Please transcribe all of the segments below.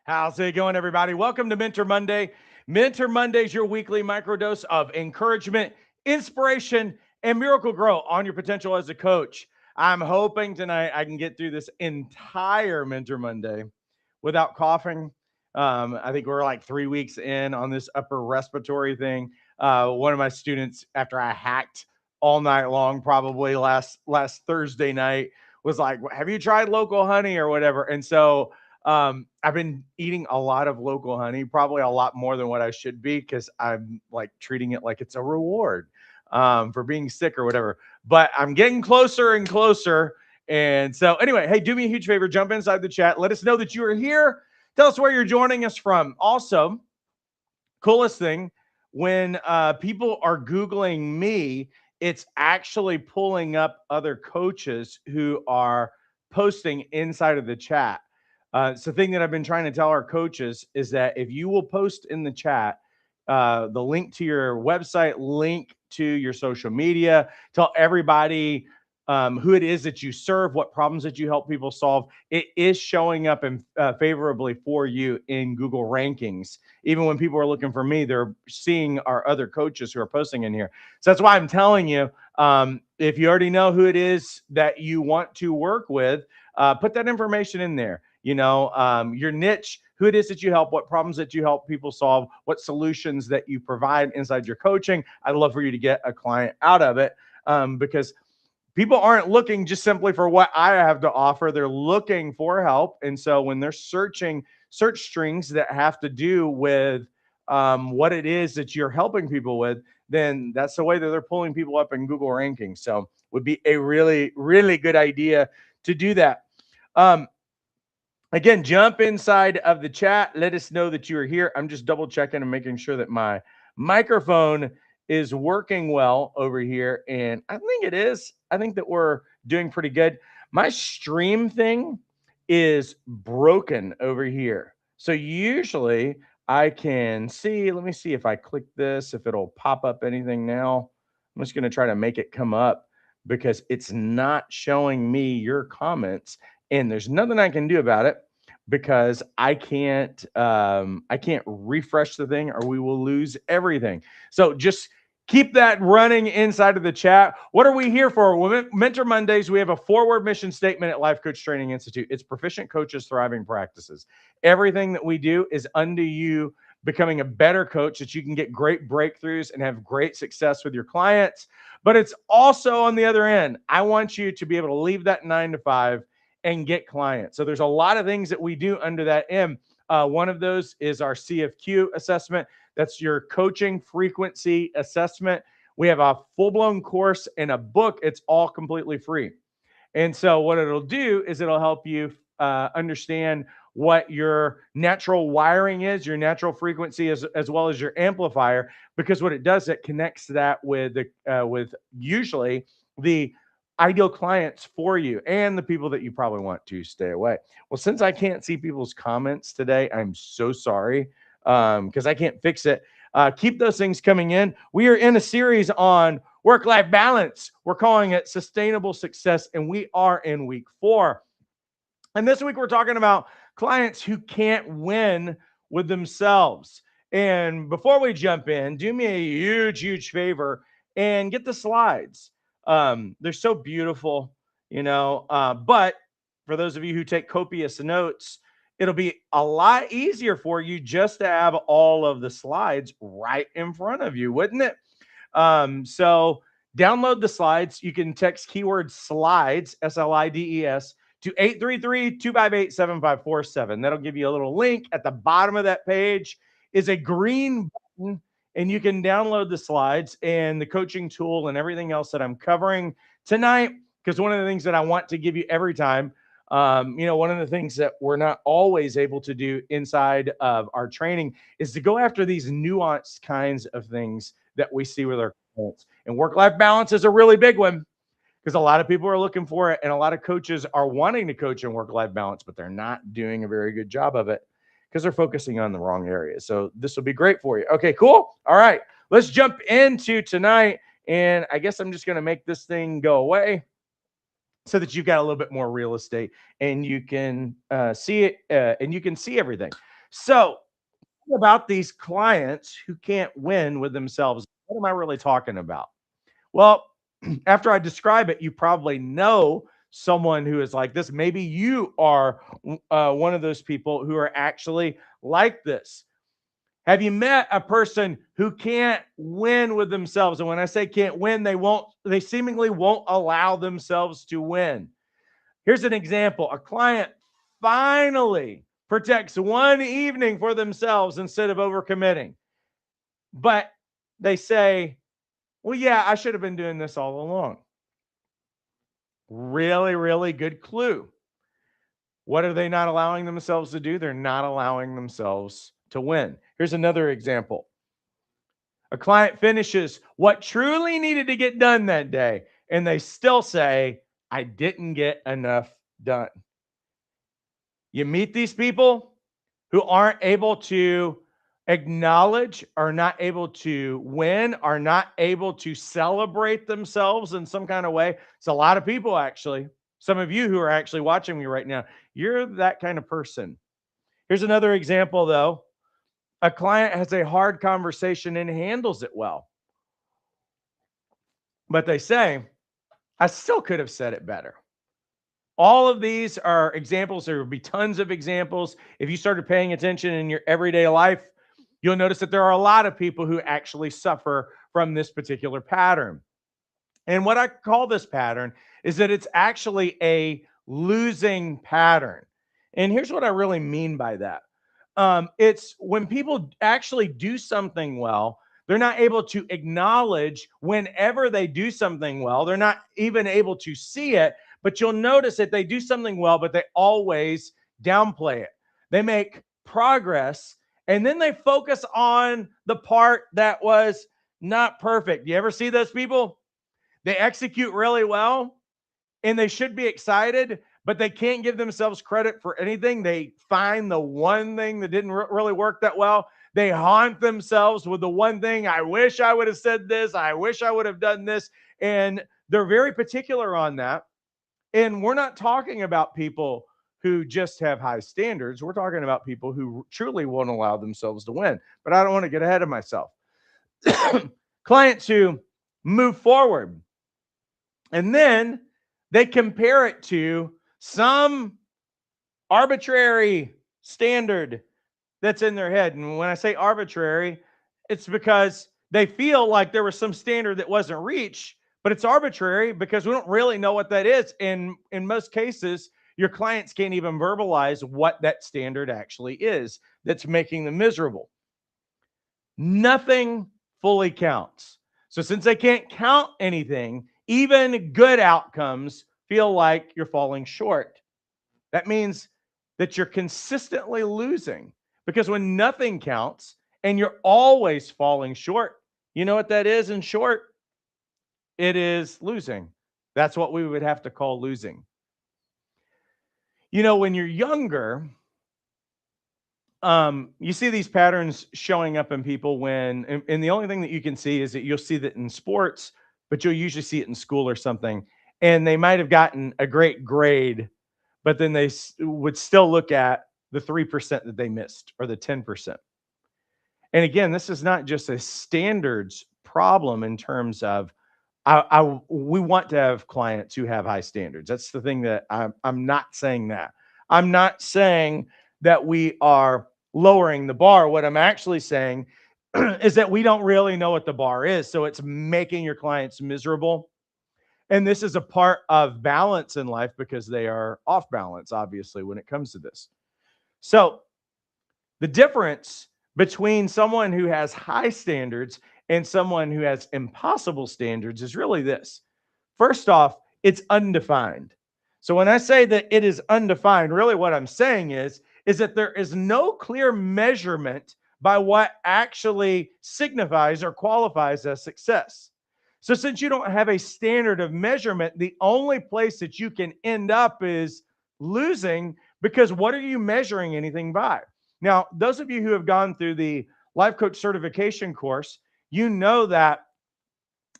How's it going, everybody? Welcome to Mentor Monday. Mentor Monday is your weekly microdose of encouragement, inspiration, and miracle grow on your potential as a coach. I'm hoping tonight I can get through this entire Mentor Monday without coughing. I think we're like 3 weeks in on this upper respiratory thing. One of my students, after I hacked all night long, probably last Thursday night, was like, "Have you tried local honey or whatever?" And so I've been eating a lot of local honey, probably a lot more than what I should be because I'm like treating it like it's a reward for being sick or whatever. But I'm getting closer and closer. And so, anyway, hey, do me a huge favor, jump inside the chat. Let us know that you are here. Tell us where you're joining us from. Also, coolest thing when people are Googling me, it's actually pulling up other coaches who are posting inside of the chat. It's the thing that I've been trying to tell our coaches is that if you will post in the chat the link to your website, link to your social media, tell everybody who it is that you serve, what problems that you help people solve, it is showing up in, favorably for you in Google rankings. Even when people are looking for me, they're seeing our other coaches who are posting in here. So that's why I'm telling you, if you already know who it is that you want to work with, put that information in there. Your niche, who it is that you help, what problems that you help people solve, what solutions that you provide inside your coaching. I'd love for you to get a client out of it because people aren't looking just simply for what I have to offer. They're looking for help. And so when they're searching search strings that have to do with what it is that you're helping people with, then that's the way that they're pulling people up in Google rankings. So would be a really, really good idea to do that. Again, jump inside of the chat. Let us know that you are here. I'm just double checking and making sure that my microphone is working well over here. And I think it is. I think that we're doing pretty good. My stream thing is broken over here. So usually I can see, let me see if I click this, if it'll pop up anything now. I'm just going to try to make it come up because it's not showing me your comments and there's nothing I can do about it because I can't refresh the thing or we will lose everything. So just keep that running inside of the chat. What are we here for? Well, Mentor Mondays, we have a forward mission statement at Life Coach Training Institute. It's proficient coaches, thriving practices. Everything that we do is unto you becoming a better coach that you can get great breakthroughs and have great success with your clients. But it's also on the other end. I want you to be able to leave that 9 to 5 and get clients. So there's a lot of things that we do under that M. One of those is our CFQ assessment. That's your coaching frequency assessment. We have a full-blown course and a book. It's all completely free. And so what it'll do is it'll help you understand what your natural wiring is, your natural frequency, as well as your amplifier. Because what it does, it connects that with usually the ideal clients for you and the people that you probably want to stay away. Well, since I can't see people's comments today, I'm so sorry because I can't fix it. Keep those things coming in. We are in a series on work-life balance. We're calling it sustainable success, and we are in week 4. And this week we're talking about clients who can't win with themselves. And before we jump in, do me a huge, huge favor and get the slides. They're so beautiful, but for those of you who take copious notes, it'll be a lot easier for you just to have all of the slides right in front of you, wouldn't it? So download the slides. You can text keyword slides, SLIDES, to 833-258-7547. That'll give you a little link. At the bottom of that page is a green button, and you can download the slides and the coaching tool and everything else that I'm covering tonight. Because one of the things that I want to give you every time, one of the things that we're not always able to do inside of our training is to go after these nuanced kinds of things that we see with our clients. And work-life balance is a really big one because a lot of people are looking for it and a lot of coaches are wanting to coach in work-life balance, but they're not doing a very good job of it because they're focusing on the wrong areas. So this will be great for you. Okay, cool. All right, let's jump into tonight. And I guess I'm just going to make this thing go away so that you've got a little bit more real estate and you can see it and you can see everything. So, about these clients who can't win with themselves, what am I really talking about? Well, after I describe it, you probably know someone who is like this. Maybe you are one of those people who are actually like this. Have you met a person who can't win with themselves? And when I say can't win, they seemingly won't allow themselves to win. Here's an example. A client finally protects one evening for themselves instead of overcommitting. But they say, well, yeah, I should have been doing this all along. Really, really good clue. What are they not allowing themselves to do? They're not allowing themselves to win. Here's another example. A client finishes what truly needed to get done that day, and they still say, I didn't get enough done. You meet these people who aren't able to acknowledge, are not able to win, are not able to celebrate themselves in some kind of way. It's a lot of people, actually. Some of you who are actually watching me right now, you're that kind of person. Here's another example, though. A client has a hard conversation and handles it well, but they say, I still could have said it better. All of these are examples. There will be tons of examples. If you started paying attention in your everyday life, you'll notice that there are a lot of people who actually suffer from this particular pattern. And what I call this pattern is that it's actually a losing pattern. And here's what I really mean by that. It's when people actually do something well, they're not able to acknowledge whenever they do something well. They're not even able to see it, but you'll notice that they do something well, but they always downplay it. They make progress and then they focus on the part that was not perfect. You ever see those people? They execute really well and they should be excited, but they can't give themselves credit for anything. They find the one thing that didn't really work that well. They haunt themselves with the one thing. I wish I would have said this. I wish I would have done this. And they're very particular on that. And we're not talking about people who just have high standards. We're talking about people who truly won't allow themselves to win. But I don't want to get ahead of myself. Clients who move forward and then they compare it to some arbitrary standard that's in their head. And when I say arbitrary, it's because they feel like there was some standard that wasn't reached, but it's arbitrary because we don't really know what that is. And in most cases, your clients can't even verbalize what that standard actually is that's making them miserable. Nothing fully counts. So since they can't count anything, even good outcomes feel like you're falling short. That means that you're consistently losing because when nothing counts and you're always falling short, you know what that is in short? It is losing. That's what we would have to call losing. You know, when you're younger, you see these patterns showing up in people and the only thing that you can see is that you'll see that in sports, but you'll usually see it in school or something. And they might have gotten a great grade, but then they would still look at the 3% that they missed or the 10%. And again, this is not just a standards problem in terms of we want to have clients who have high standards. That's the thing that I'm not saying that. I'm not saying that we are lowering the bar. What I'm actually saying is that we don't really know what the bar is. So it's making your clients miserable. And this is a part of balance in life because they are off balance, obviously, when it comes to this. So the difference between someone who has high standards and someone who has impossible standards is really this. First off, it's undefined. So when I say that it is undefined, really what I'm saying is that there is no clear measurement by what actually signifies or qualifies as success. So since you don't have a standard of measurement, the only place that you can end up is losing because what are you measuring anything by? Now, those of you who have gone through the life coach certification course, you know that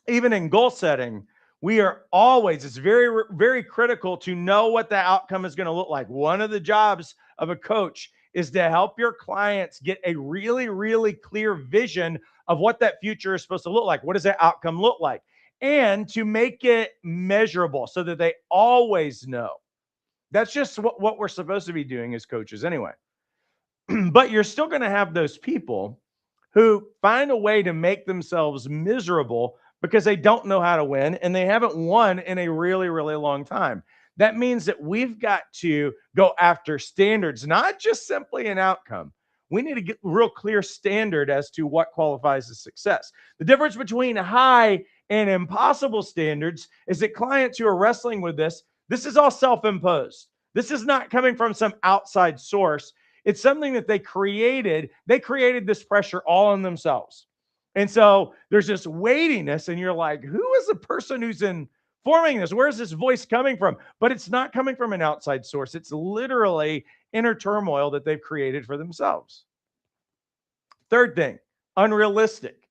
even in goal setting, we are always, it's very, very critical to know what the outcome is going to look like. One of the jobs of a coach is to help your clients get a really, really clear vision of what that future is supposed to look like. What does that outcome look like? And to make it measurable so that they always know. That's just what we're supposed to be doing as coaches anyway. But you're still going to have those people who find a way to make themselves miserable because they don't know how to win and they haven't won in a really, really long time. That means that we've got to go after standards, not just simply an outcome. We need to get real clear standard as to what qualifies as success. The difference between high and impossible standards is that clients who are wrestling with this is all self-imposed. This is not coming from some outside source. It's something that they created. They created this pressure all on themselves. And so there's this weightiness, and you're like, who is the person who's informing this? Where's this voice coming from? But it's not coming from an outside source. It's literally inner turmoil that they've created for themselves. Third thing, unrealistic.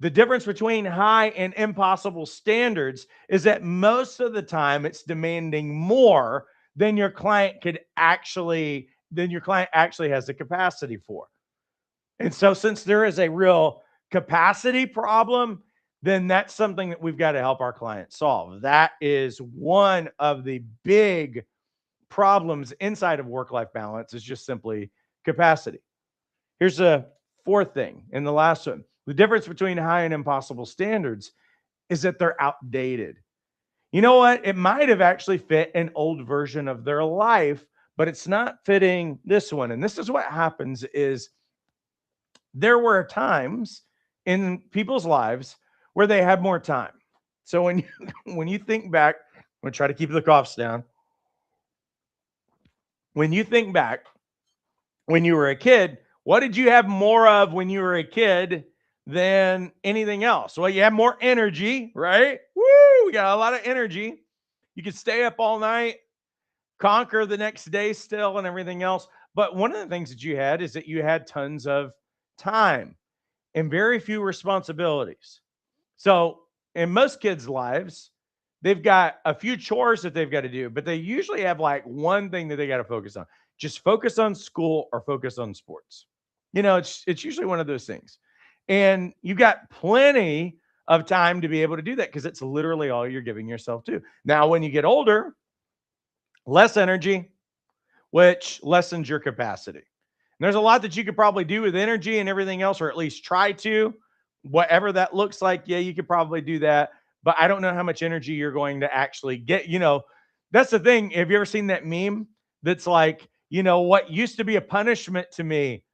The difference between high and impossible standards is that most of the time it's demanding more than your client actually has the capacity for. And so since there is a real capacity problem, then that's something that we've got to help our clients solve. That is one of the big problems inside of work-life balance, is just simply capacity. Here's a fourth thing, and the last one. The difference between high and impossible standards is that they're outdated. You know what? It might have actually fit an old version of their life, but it's not fitting this one. And this is what happens is there were times in people's lives where they had more time. So when you think back, I'm going to try to keep the coughs down. When you think back, when you were a kid, what did you have more of when you were a kid than anything else? Well, you have more energy, right? Woo! We got a lot of energy. You could stay up all night, conquer the next day still, and everything else. But one of the things that you had is that you had tons of time and very few responsibilities. So in most kids' lives, they've got a few chores that they've got to do, but they usually have like one thing that they got to focus on. Just focus on school or focus on sports. It's usually one of those things. And you got plenty of time to be able to do that because it's literally all you're giving yourself to. Now, when you get older, less energy, which lessens your capacity. And there's a lot that you could probably do with energy and everything else, or at least try to, whatever that looks like. Yeah, you could probably do that. But I don't know how much energy you're going to actually get. That's the thing. Have you ever seen that meme that's like, what used to be a punishment to me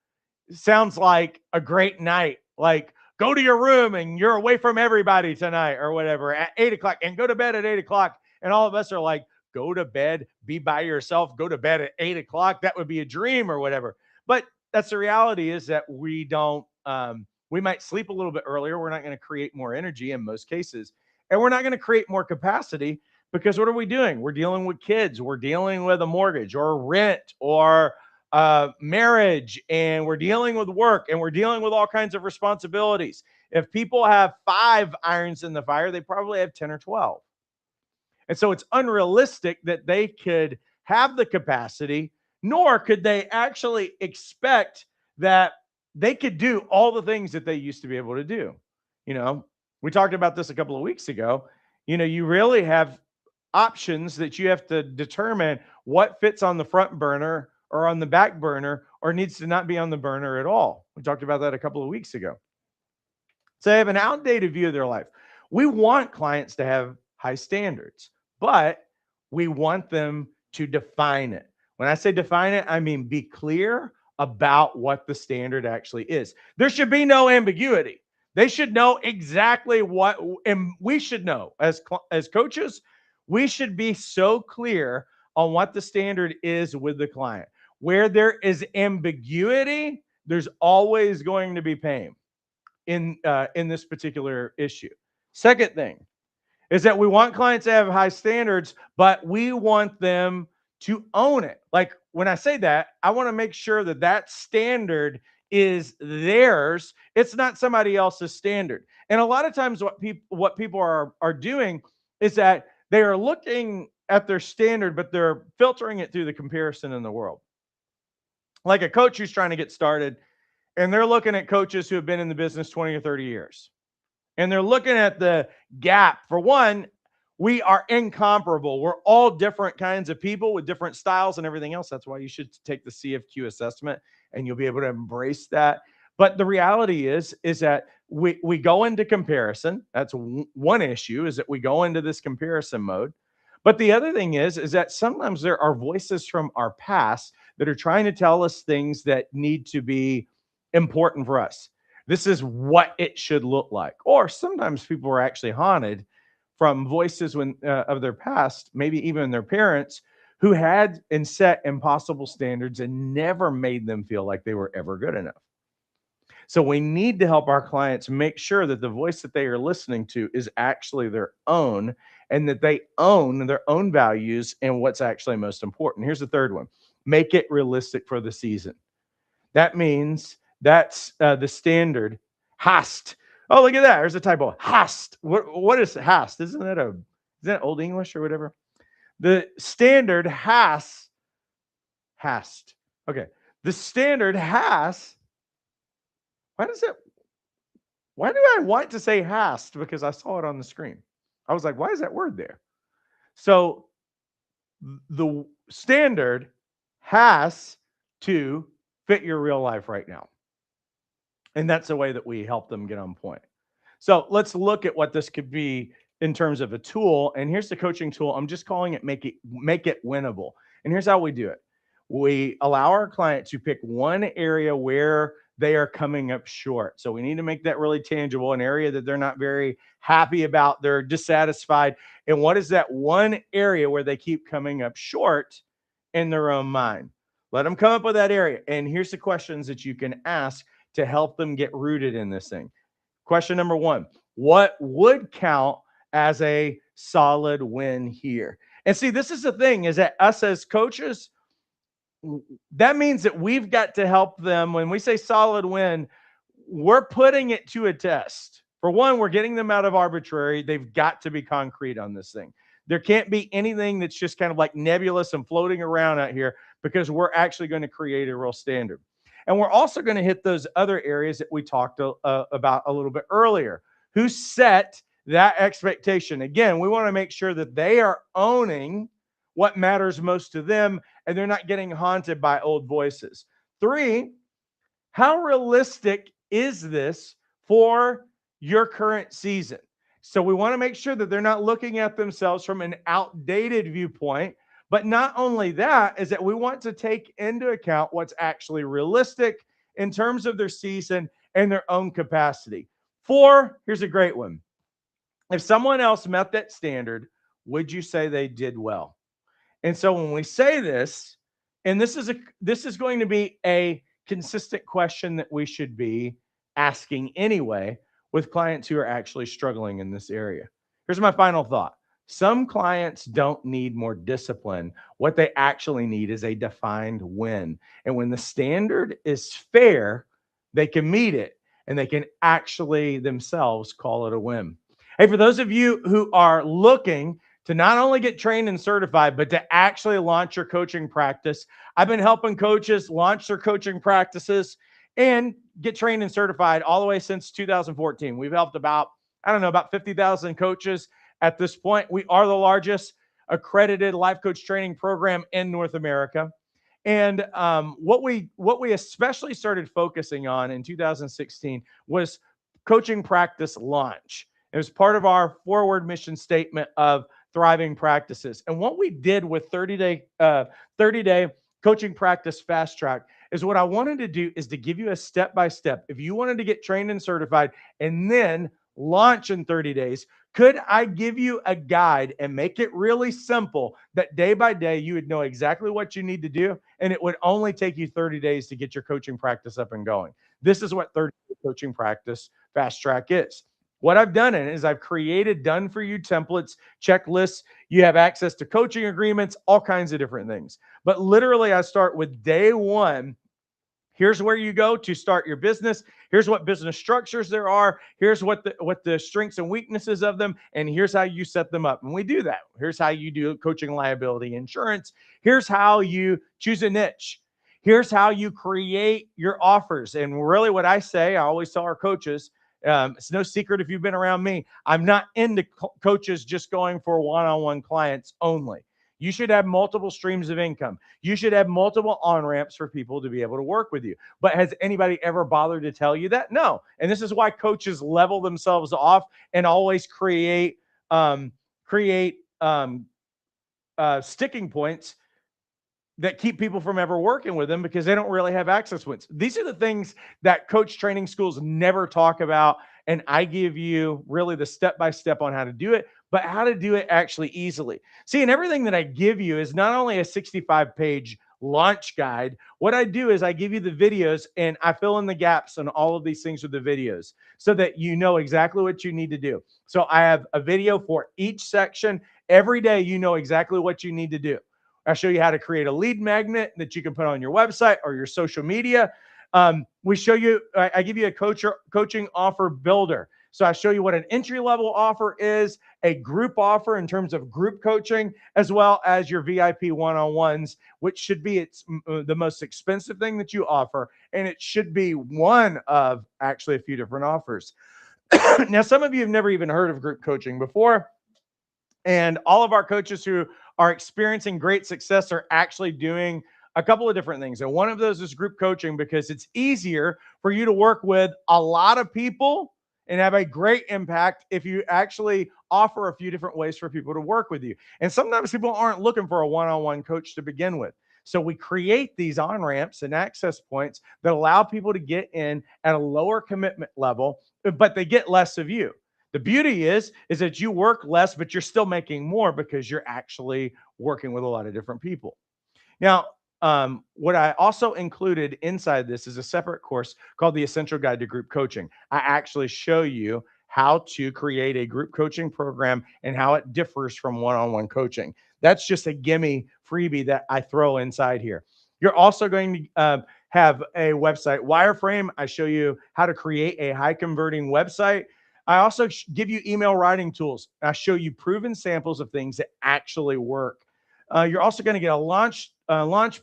sounds like a great night. Like, go to your room and you're away from everybody tonight or whatever at 8:00 and go to bed at 8:00. And all of us are like, go to bed, be by yourself, go to bed at 8:00. That would be a dream or whatever. But that's the reality, is that we don't, we might sleep a little bit earlier. We're not going to create more energy in most cases. And we're not going to create more capacity because what are we doing? We're dealing with kids. We're dealing with a mortgage or rent or marriage, and we're dealing with work, and we're dealing with all kinds of responsibilities. If people have 5 irons in the fire, they probably have 10 or 12. And so it's unrealistic that they could have the capacity, nor could they actually expect that they could do all the things that they used to be able to do. We talked about this a couple of weeks ago. You really have options that you have to determine what fits on the front burner or on the back burner or needs to not be on the burner at all. We talked about that a couple of weeks ago. So they have an outdated view of their life. We want clients to have high standards, but we want them to define it. When I say define it, I mean be clear about what the standard actually is. There should be no ambiguity. They should know exactly what, and we should know as coaches, we should be so clear on what the standard is with the client. Where there is ambiguity, there's always going to be pain in this particular issue. Second thing is that we want clients to have high standards, but we want them to own it. Like when I say that, I want to make sure that that standard is theirs. It's not somebody else's standard. And a lot of times what people are doing is that they are looking at their standard, but they're filtering it through the comparison in the world. like a coach who's trying to get started, and they're looking at coaches who have been in the business 20 or 30 years. And they're looking at the gap. For one, we are incomparable. We're all different kinds of people with different styles and everything else. That's why you should take the CFQ assessment, and you'll be able to embrace that. But the reality is that we go into comparison. That's one issue, is that we go into this comparison mode. But the other thing is that sometimes there are voices from our past that are trying to tell us things that need to be important for us. This is what it should look like. Or sometimes people are actually haunted from voices of their past, maybe even their parents, who had and set impossible standards and never made them feel like they were ever good enough. So we need to help our clients make sure that the voice that they are listening to is actually their own, and that they own their own values and what's actually most important. Here's the third one: make it realistic for the season. That means that's the standard hast. Oh, look at that. There's a typo. Hast. What is hast? Isn't that Old English or whatever? The standard hast. Okay. The standard has. Why do I want to say hast? Because I saw it on the screen. I was like, why is that word there? So the standard has to fit your real life right now. And that's the way that we help them get on point. So let's look at what this could be in terms of a tool. And here's the coaching tool. I'm just calling it make it winnable. And here's how we do it. We allow our client to pick one area where they are coming up short. So we need to make that really tangible, an area that they're not very happy about, they're dissatisfied. And what is that one area where they keep coming up short in their own mind? Let them come up with that area. And here's the questions that you can ask to help them get rooted in this thing. Question number one: what would count as a solid win here? And see, this is the thing, is that us as coaches, that means that we've got to help them. When we say solid win, we're putting it to a test. For one, we're getting them out of arbitrary. They've got to be concrete on this thing. There can't be anything that's just kind of like nebulous and floating around out here, because we're actually going to create a real standard. And we're also going to hit those other areas that we talked about a little bit earlier. Who set that expectation? Again, we want to make sure that they are owning what matters most to them, and they're not getting haunted by old voices. 3, how realistic is this for your current season? So we want to make sure that they're not looking at themselves from an outdated viewpoint. But not only that, is that we want to take into account what's actually realistic in terms of their season and their own capacity. 4, here's a great one. If someone else met that standard, would you say they did well? And so when we say this, and this is going to be a consistent question that we should be asking anyway with clients who are actually struggling in this area. Here's my final thought. Some clients don't need more discipline. What they actually need is a defined win. And when the standard is fair, they can meet it, and they can actually themselves call it a win. Hey, for those of you who are looking to not only get trained and certified, but to actually launch your coaching practice, I've been helping coaches launch their coaching practices and get trained and certified all the way since 2014. We've helped about 50,000 coaches at this point. We are the largest accredited life coach training program in North America. And what we especially started focusing on in 2016 was coaching practice launch. It was part of our forward mission statement of thriving practices. And what we did with 30-day coaching practice fast track is, what I wanted to do is to give you a step-by-step. If you wanted to get trained and certified and then launch in 30 days, could I give you a guide and make it really simple that day by day you would know exactly what you need to do, and it would only take you 30 days to get your coaching practice up and going? This is what 30-day coaching practice fast track is. What I've done is I've created done-for-you templates, checklists. You have access to coaching agreements, all kinds of different things. But literally, I start with day one. Here's where you go to start your business. Here's what business structures there are. Here's what the strengths and weaknesses of them. And here's how you set them up. And we do that. Here's how you do coaching liability insurance. Here's how you choose a niche. Here's how you create your offers. And really, what I say, I always tell our coaches, it's no secret if you've been around me, I'm not into coaches just going for one-on-one clients only. You should have multiple streams of income. You should have multiple on ramps for people to be able to work with you. But has anybody ever bothered to tell you that? No. And this is why coaches level themselves off and always um, create sticking points that keep people from ever working with them because they don't really have access points. These are the things that coach training schools never talk about. And I give you really the step-by-step on how to do it, but how to do it actually easily. See, and everything that I give you is not only a 65-page launch guide. What I do is I give you the videos and I fill in the gaps on all of these things with the videos so that you know exactly what you need to do. So I have a video for each section. Every day, you know exactly what you need to do. I show you how to create a lead magnet that you can put on your website or your social media. We show you, I give you a coaching offer builder. So I show you what an entry-level offer is, a group offer in terms of group coaching, as well as your VIP one-on-ones, which should be the most expensive thing that you offer. And it should be one of actually a few different offers. Now, some of you have never even heard of group coaching before. And all of our coaches who are experiencing great success are actually doing a couple of different things. And one of those is group coaching because it's easier for you to work with a lot of people and have a great impact if you actually offer a few different ways for people to work with you. And sometimes people aren't looking for a one-on-one coach to begin with. So we create these on-ramps and access points that allow people to get in at a lower commitment level, but they get less of you. The beauty is that you work less, but you're still making more because you're actually working with a lot of different people. Now, what I also included inside this is a separate course called the Essential Guide to Group Coaching. I actually show you how to create a group coaching program and how it differs from one-on-one coaching. That's just a gimme freebie that I throw inside here. You're also going to have a website wireframe. I show you how to create a high converting website. I also give you email writing tools. I show you proven samples of things that actually work. You're also going to get a launch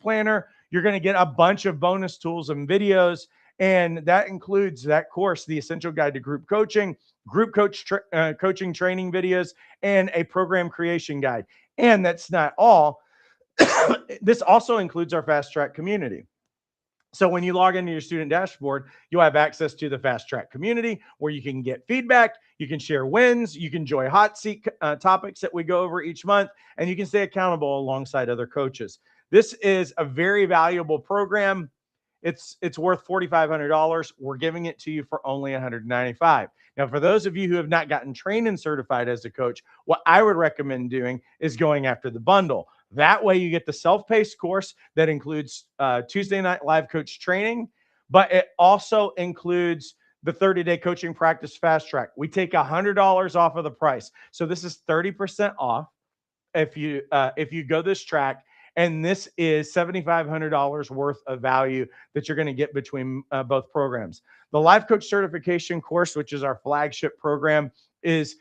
planner. You're going to get a bunch of bonus tools and videos, and that includes that course, the Essential Guide to Group Coaching, coaching training videos, and a program creation guide. And that's not all. This also includes our Fast Track community. So when you log into your student dashboard, you'll have access to the Fast Track community where you can get feedback, you can share wins, you can join hot seat topics that we go over each month, and you can stay accountable alongside other coaches. This is a very valuable program. It's worth $4,500. We're giving it to you for only $195. Now, for those of you who have not gotten trained and certified as a coach, what I would recommend doing is going after the bundle. That way you get the self-paced course that includes Tuesday night live coach training, but it also includes the 30-day coaching practice fast track. We take $100 off of the price. So this is 30% off if you go this track. And this is $7,500 worth of value that you're going to get between both programs. The Life Coach Certification course, which is our flagship program, is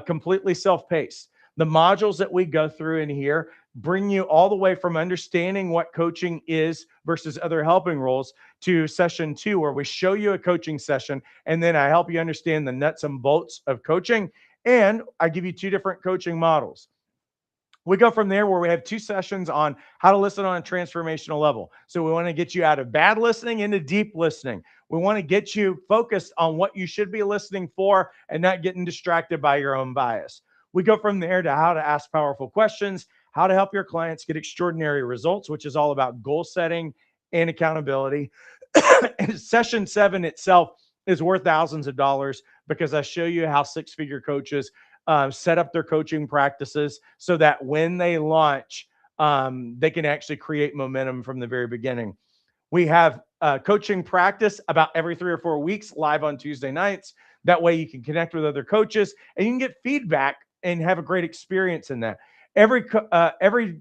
completely self-paced. The modules that we go through in here bring you all the way from understanding what coaching is versus other helping roles to session 2, where we show you a coaching session, and then I help you understand the nuts and bolts of coaching, and I give you 2 different coaching models. We go from there where we have 2 sessions on how to listen on a transformational level. So we want to get you out of bad listening into deep listening. We want to get you focused on what you should be listening for and not getting distracted by your own bias. We go from there to how to ask powerful questions, how to help your clients get extraordinary results, which is all about goal setting and accountability. And session 7 itself is worth thousands of dollars because I show you how 6-figure coaches set up their coaching practices so that when they launch, they can actually create momentum from the very beginning. We have coaching practice about every 3 or 4 weeks live on Tuesday nights. That way you can connect with other coaches and you can get feedback and have a great experience in that. Every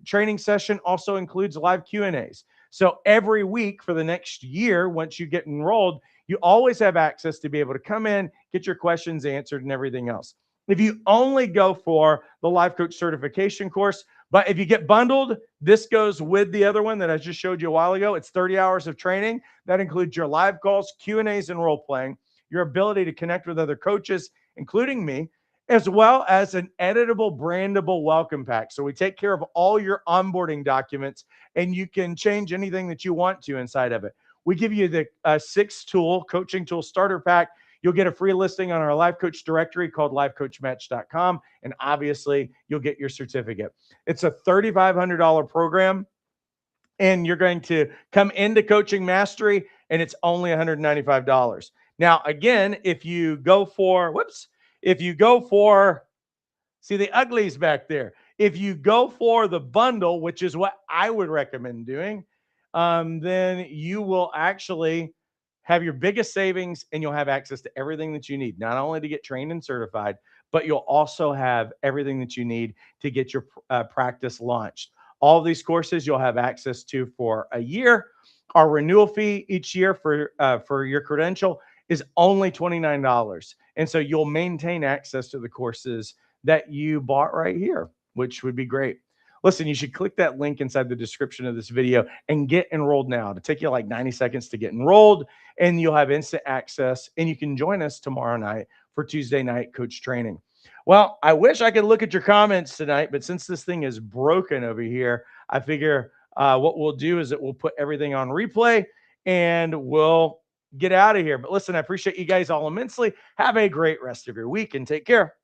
training session also includes live Q&As. So every week for the next year, once you get enrolled, you always have access to be able to come in, get your questions answered and everything else. If you only go for the Life Coach Certification course, But if you get bundled, this goes with the other one that I just showed you a while ago. It's 30 hours of training. That includes your live calls, Q&As, and role playing, your ability to connect with other coaches, including me, as well as an editable, brandable welcome pack. So we take care of all your onboarding documents, and you can change anything that you want to inside of it. We give you the 6-tool coaching tool starter pack. You'll get a free listing on our life coach directory called lifecoachmatch.com. And obviously, you'll get your certificate. It's a $3,500 program, and you're going to come into coaching mastery, and it's only $195. Now, again, if you go for, see the uglies back there. If you go for the bundle, which is what I would recommend doing, then you will actually have your biggest savings, and you'll have access to everything that you need, not only to get trained and certified, but you'll also have everything that you need to get your practice launched. All of these courses you'll have access to for a year. Our renewal fee each year for your credential is only $29. And so you'll maintain access to the courses that you bought right here, which would be great. Listen, you should click that link inside the description of this video and get enrolled now. It'll take you like 90 seconds to get enrolled, and you'll have instant access, and you can join us tomorrow night for Tuesday night coach training. Well, I wish I could look at your comments tonight, but since this thing is broken over here, I figure what we'll do is that we'll put everything on replay, and we'll get out of here. But listen, I appreciate you guys all immensely. Have a great rest of your week, and take care.